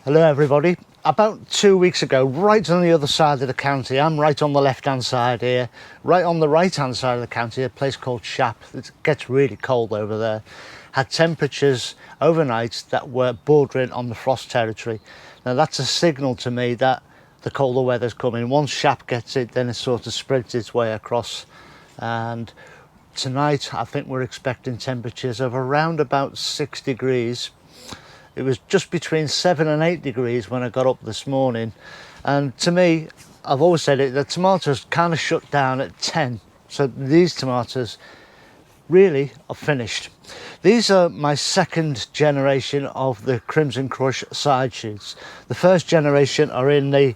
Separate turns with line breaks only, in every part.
Hello everybody. About 2 weeks ago, right on the other side of the county, I'm right on the left hand side here, right on the right hand side of the county, a place called Shap. It gets really cold over there. Had temperatures overnight that were bordering on the frost territory. Now that's a signal to me that the colder weather's coming. Once Shap gets it, then it sort of spreads its way across. And tonight I think we're expecting temperatures of around about 6 degrees. It was just between 7 and 8 degrees when I got up this morning, and to me, I've always said it, the tomatoes kind of shut down at 10, so these tomatoes really are finished. These are my second generation of the Crimson Crush side shoots. The first generation are in the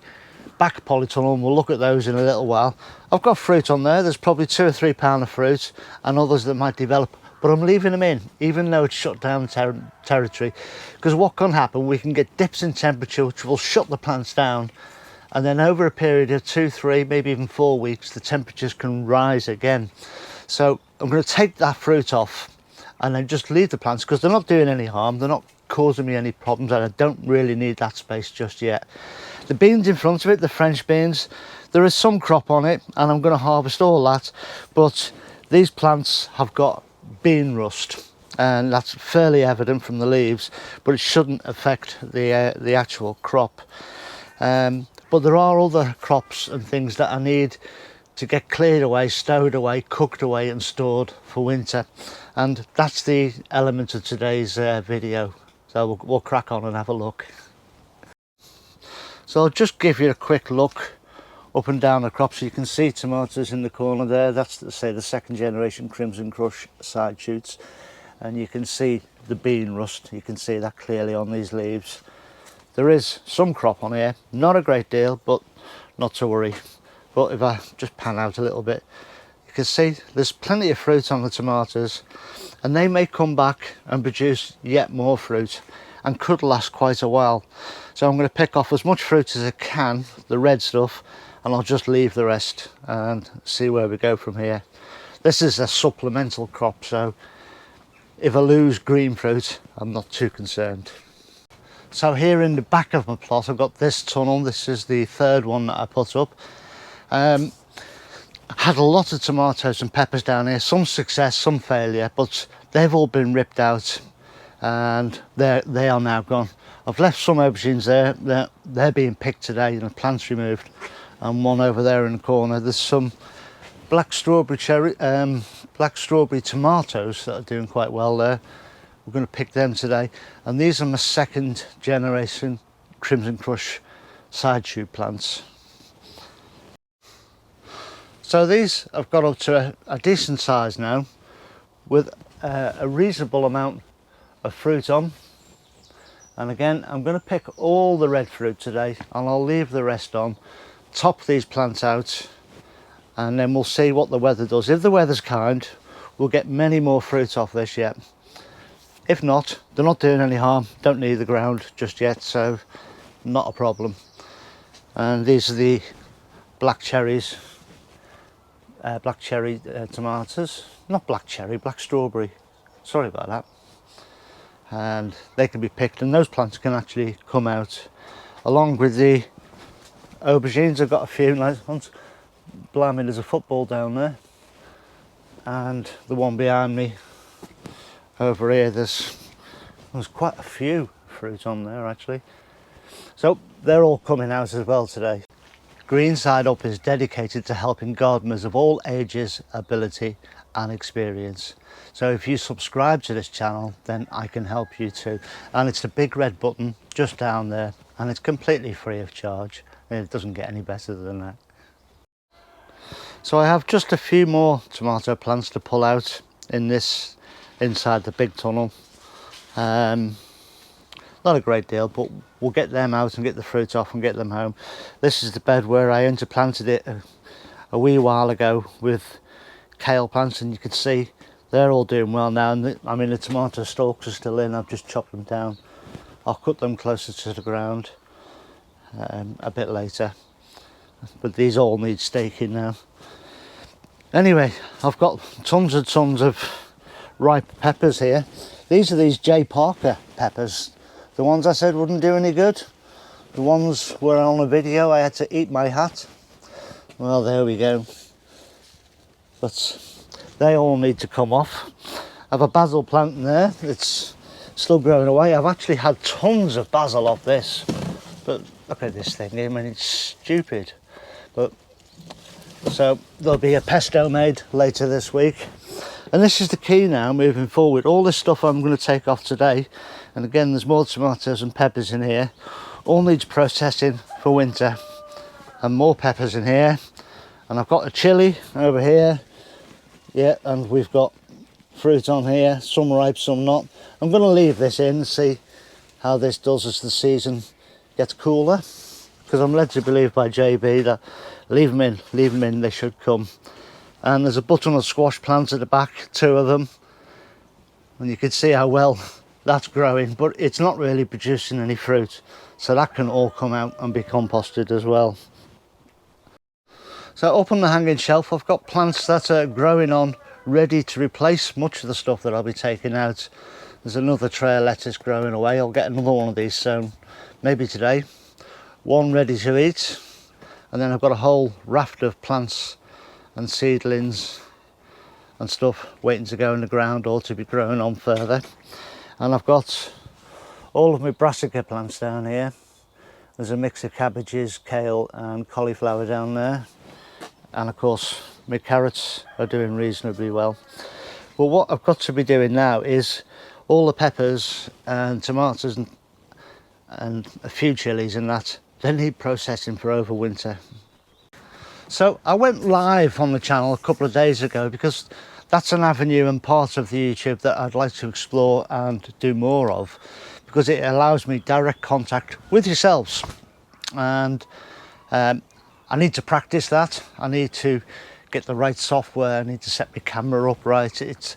back polytunnel, and we'll look at those in a little while. I've got fruit on there. There's probably 2 or 3 pounds of fruit and others that might develop, but I'm leaving them in even though it's shut down territory, because what can happen, we can get dips in temperature which will shut the plants down, and then over a period of 2, 3, maybe even 4 weeks, the temperatures can rise again. So I'm going to take that fruit off and then just leave the plants, because they're not doing any harm, they're not causing me any problems, and I don't really need that space just yet. The beans in front of it, the French beans, there is some crop on it and I'm going to harvest all that, but these plants have got bean rust and that's fairly evident from the leaves, but it shouldn't affect the actual crop. But there are other crops and things that I need to get cleared away, stowed away, cooked away and stored for winter, and that's the element of today's video. So we'll crack on and have a look. So I'll just give you a quick look up and down the crop, so you can see tomatoes in the corner there. That's, say, the second generation Crimson Crush side shoots, and you can see the bean rust. You can see that clearly on these leaves. There is some crop on here, not a great deal, but not to worry. But if I just pan out a little bit, you can see there's plenty of fruit on the tomatoes, and they may come back and produce yet more fruit and could last quite a while. So I'm going to pick off as much fruit as I can, the red stuff, and I'll just leave the rest and see where we go from here. This is a supplemental crop, so if I lose green fruit, I'm not too concerned. So here in the back of my plot, I've got this tunnel. This is the third one that I put up. I had a lot of tomatoes and peppers down here, some success, some failure, but they've all been ripped out and they are now gone. I've left some aubergines there, they're being picked today, and the plants removed, and one over there in the corner. There's some black strawberry tomatoes that are doing quite well there. We're going to pick them today, and these are my second generation Crimson Crush side shoot plants. So these have got up to a decent size now, with a reasonable amount of fruit on. And again, I'm going to pick all the red fruit today, and I'll leave the rest on, top these plants out, and then we'll see what the weather does. If the weather's kind, we'll get many more fruit off this yet. If not, they're not doing any harm, don't need the ground just yet, so not a problem. And these are the black cherries, black cherry tomatoes, not black cherry, black strawberry, sorry about that. And they can be picked, and those plants can actually come out along with the aubergines. I've got a few nice ones. Blimey, there's a football down there, and the one behind me over here, there's quite a few fruit on there actually. So they're all coming out as well today. Green Side Up is dedicated to helping gardeners of all ages, ability and experience. So if you subscribe to this channel, then I can help you too. And it's the big red button just down there, and it's completely free of charge. It doesn't get any better than that. So I have just a few more tomato plants to pull out in this, inside the big tunnel. Not a great deal, but we'll get them out and get the fruit off and get them home. This is the bed where I interplanted it a wee while ago with kale plants, and you can see they're all doing well now. And the tomato stalks are still in. I've just chopped them down. I'll cut them closer to the ground a bit later, but these all need staking now. Anyway, I've got tons and tons of ripe peppers here. These are these J. Parker peppers, the ones I said wouldn't do any good. The ones were on a video, I had to eat my hat. Well, there we go. But they all need to come off. I have a basil plant in there. It's still growing away. I've actually had tons of basil off this. But look at this thing. I mean, it's stupid. But so there'll be a pesto made later this week. And this is the key now, moving forward. All this stuff I'm going to take off today. And again, there's more tomatoes and peppers in here. All needs processing for winter. And more peppers in here. And I've got a chilli over here. Yeah, and we've got fruit on here. Some ripe, some not. I'm going to leave this in and see how this does as the season gets cooler. Because I'm led to believe by JB that leave them in, they should come. And there's a butternut squash plant at the back, 2 of them. And you can see how well that's growing, but it's not really producing any fruit. So that can all come out and be composted as well. So up on the hanging shelf, I've got plants that are growing on, ready to replace much of the stuff that I'll be taking out. There's another tray of lettuce growing away. I'll get another one of these soon, maybe today. One ready to eat. And then I've got a whole raft of plants and seedlings and stuff waiting to go in the ground or to be grown on further. And I've got all of my brassica plants down here. There's a mix of cabbages, kale and cauliflower down there. And of course my carrots are doing reasonably well. But what I've got to be doing now is all the peppers and tomatoes and a few chilies and that, they need processing for over winter. So I went live on the channel a couple of days ago because that's an avenue and part of the YouTube that I'd like to explore and do more of, because it allows me direct contact with yourselves. And I need to practice that. I need to get the right software. I need to set my camera up right. It's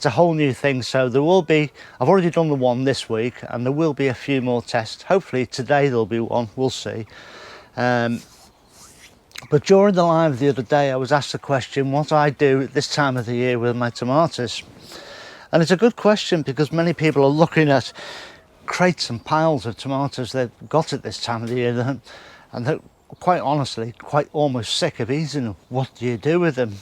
a whole new thing. So there will be, I've already done the one this week, and there will be a few more tests. Hopefully today there'll be one, we'll see. But during the live the other day, I was asked the question what I do at this time of the year with my tomatoes. And it's a good question, because many people are looking at crates and piles of tomatoes they've got at this time of the year, and they're quite honestly quite almost sick of eating them. What do you do with them?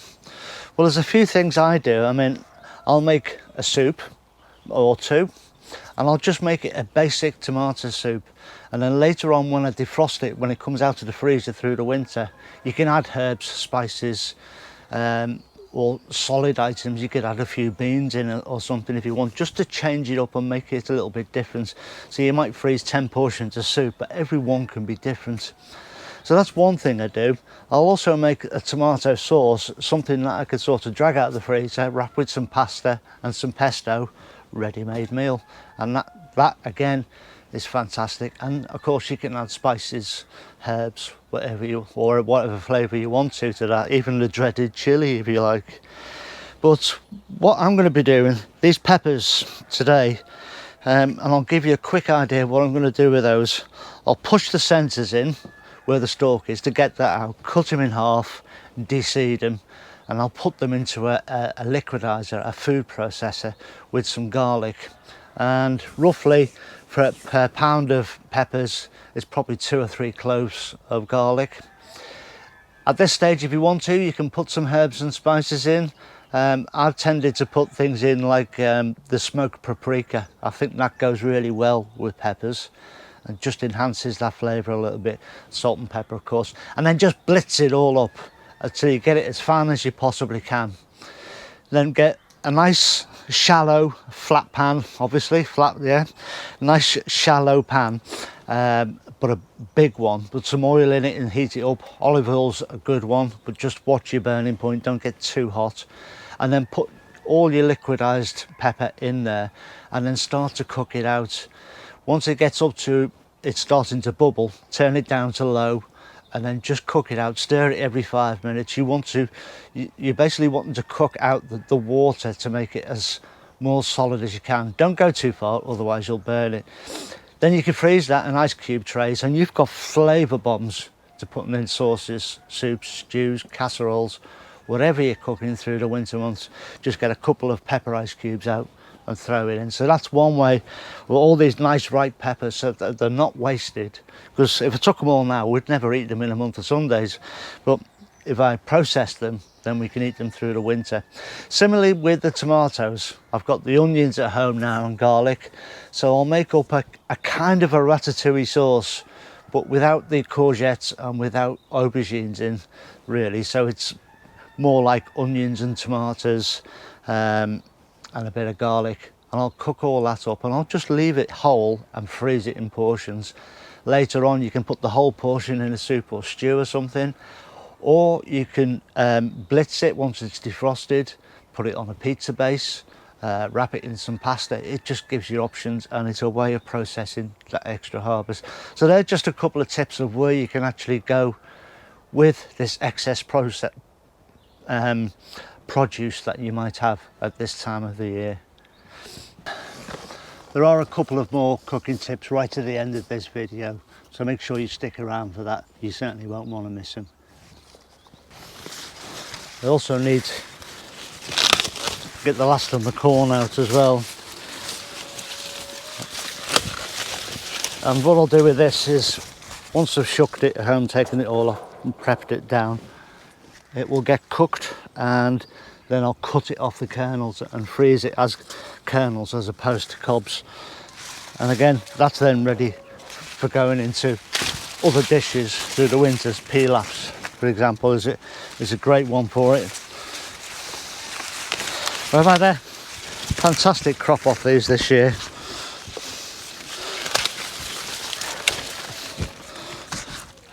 Well, there's a few things I do. I mean, I'll make a soup or two, and I'll just make it a basic tomato soup. And then later on, when I defrost it, when it comes out of the freezer through the winter, you can add herbs, spices, or solid items. You could add a few beans in it or something if you want, just to change it up and make it a little bit different. So you might freeze 10 portions of soup, but every one can be different. So that's one thing I do. I'll also make a tomato sauce, something that I could sort of drag out of the freezer, wrap with some pasta and some pesto, ready-made meal. And that again is fantastic. And of course you can add spices, herbs, whatever flavour you want to that, even the dreaded chilli if you like. But what I'm going to be doing, these peppers today, and I'll give you a quick idea of what I'm going to do with those. I'll push the centres in where the stalk is to get that out, cut them in half, de-seed them, and I'll put them into a liquidizer, a food processor, with some garlic. And roughly per pound of peppers is probably 2 or 3 cloves of garlic. At this stage, if you want to, you can put some herbs and spices in. I've tended to put things in like the smoked paprika. I think that goes really well with peppers and just enhances that flavour a little bit. Salt and pepper, of course, and then just blitz it all up until you get it as fine as you possibly can. Then get a nice shallow flat pan, obviously flat, yeah, nice shallow pan, but a big one, put some oil in it and heat it up. Olive oil's a good one, but just watch your burning point, don't get too hot. And then put all your liquidized pepper in there and then start to cook it out. Once it gets up to it's starting to bubble, turn it down to low and then just cook it out. Stir it every 5 minutes. You're basically wanting to cook out the water to make it as more solid as you can. Don't go too far, otherwise you'll burn it. Then you can freeze that in ice cube trays, and you've got flavour bombs to put them in sauces, soups, stews, casseroles, whatever you're cooking through the winter months. Just get a couple of pepper ice cubes out and throw it in. So that's one way with all these nice ripe peppers, so that they're not wasted. Because if I took them all now, we'd never eat them in a month of Sundays. But if I process them, then we can eat them through the winter. Similarly with the tomatoes, I've got the onions at home now and garlic, so I'll make up a kind of a ratatouille sauce, but without the courgettes and without aubergines in, really. So it's more like onions and tomatoes and a bit of garlic, and I'll cook all that up and I'll just leave it whole and freeze it in portions. Later on you can put the whole portion in a soup or stew or something, or you can blitz it once it's defrosted, put it on a pizza base, wrap it in some pasta. It just gives you options, and it's a way of processing that extra harvest. So they're just a couple of tips of where you can actually go with this excess produce that you might have at this time of the year. There are a couple of more cooking tips right at the end of this video, so make sure you stick around for that. You certainly won't want to miss them. I also need to get the last of the corn out as well. And what I'll do with this is, once I've shucked it at home, taken it all off and prepped it down, it will get cooked, and then I'll cut it off the kernels and freeze it as kernels as opposed to cobs. And again, that's then ready for going into other dishes through the winters. Pilafs, for example, is a great one for it. We've had a fantastic crop off these this year.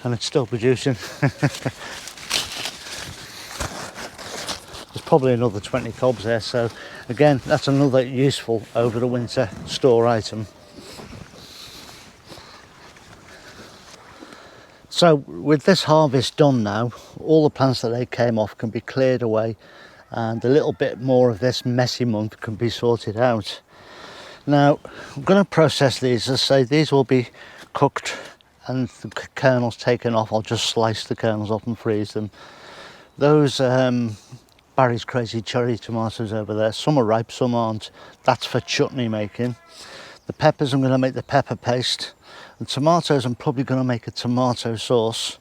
And it's still producing. There's probably another 20 cobs there, so again, that's another useful over the winter store item. So with this harvest done now, all the plants that they came off can be cleared away, and a little bit more of this messy month can be sorted out. Now I'm going to process these. As I say, these will be cooked and the kernels taken off. I'll just slice the kernels off and freeze them. Those Barry's Crazy Cherry tomatoes over there, some are ripe, some aren't. That's for chutney making. The peppers, I'm going to make the pepper paste. And tomatoes, I'm probably going to make a tomato sauce.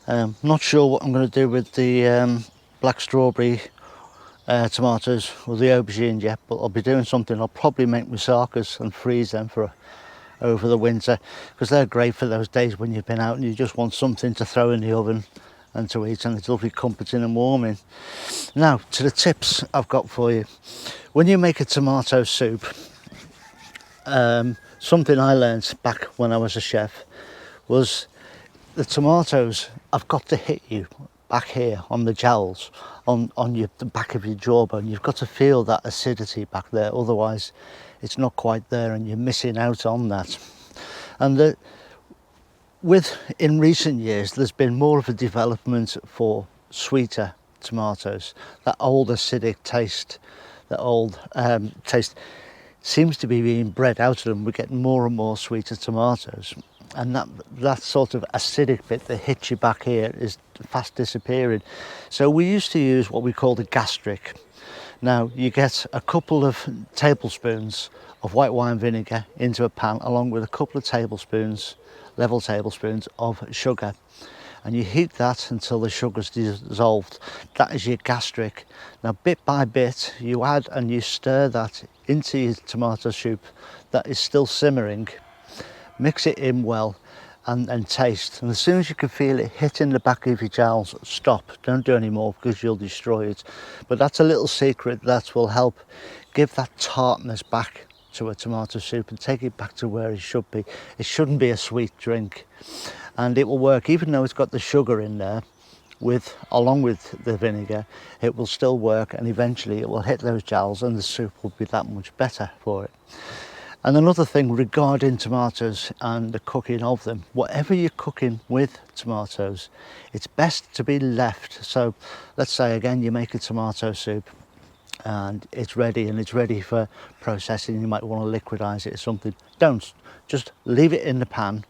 Not sure what I'm going to do with the black strawberry tomatoes or the aubergine yet, but I'll be doing something. I'll probably make moussakas and freeze them for over the winter, because they're great for those days when you've been out and you just want something to throw in the oven and to eat, and it's lovely comforting and warming. Now to the tips I've got for you. When you make a tomato soup, something I learned back when I was a chef was the tomatoes have got to hit you back here on the jowls, on the back of your jawbone. You've got to feel that acidity back there, otherwise it's not quite there and you're missing out on that. And in recent years there's been more of a development for sweeter tomatoes. That old acidic taste, that old taste seems to be being bred out of them. We're getting more and more sweeter tomatoes, and that sort of acidic bit that hits you back here is fast disappearing. So we used to use what we call the gastric. Now you get a couple of tablespoons of white wine vinegar into a pan, along with a couple of tablespoons, level tablespoons of sugar, and you heat that until the sugar's dissolved. That is your gastric. Now bit by bit you add and you stir that into your tomato soup that is still simmering. Mix it in well and taste, and as soon as you can feel it hitting the back of your jowls, stop. Don't do any more because you'll destroy it. But that's a little secret that will help give that tartness back to a tomato soup and take it back to where it should be. It shouldn't be a sweet drink, and it will work even though it's got the sugar in there along with the vinegar. It will still work, and eventually it will hit those jowls and the soup will be that much better for it. And another thing regarding tomatoes and the cooking of them, whatever you're cooking with tomatoes, it's best to be left. So let's say again you make a tomato soup and it's ready for processing. You might want to liquidize it or something. Don't, just leave it in the pan,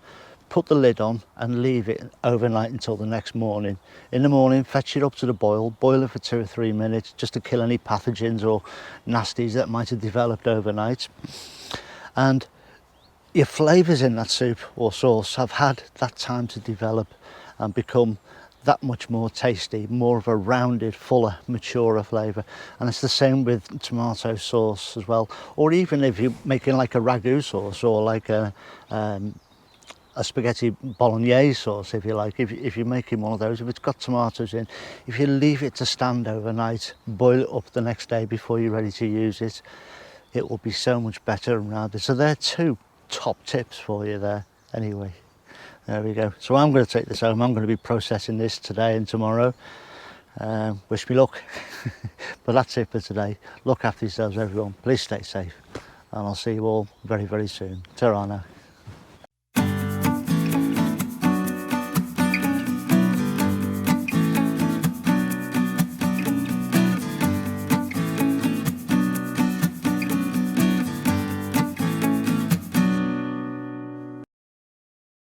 put the lid on and leave it overnight until the next morning. In the morning, fetch it up to the boil it for 2 or 3 minutes just to kill any pathogens or nasties that might have developed overnight. And your flavours in that soup or sauce have had that time to develop and become that much more tasty, more of a rounded, fuller, maturer flavour. And it's the same with tomato sauce as well, or even if you're making like a ragu sauce or like a spaghetti bolognese sauce, if you like. If you're making one of those, if it's got tomatoes in, if you leave it to stand overnight, boil it up the next day before you're ready to use it, it will be so much better and rounded. So they're 2 top tips for you there. Anyway, there we go. So I'm going to take this home. I'm going to be processing this today and tomorrow. Wish me luck. But that's it for today. Look after yourselves, everyone. Please stay safe, and I'll see you all very, very soon. Ta-ra now.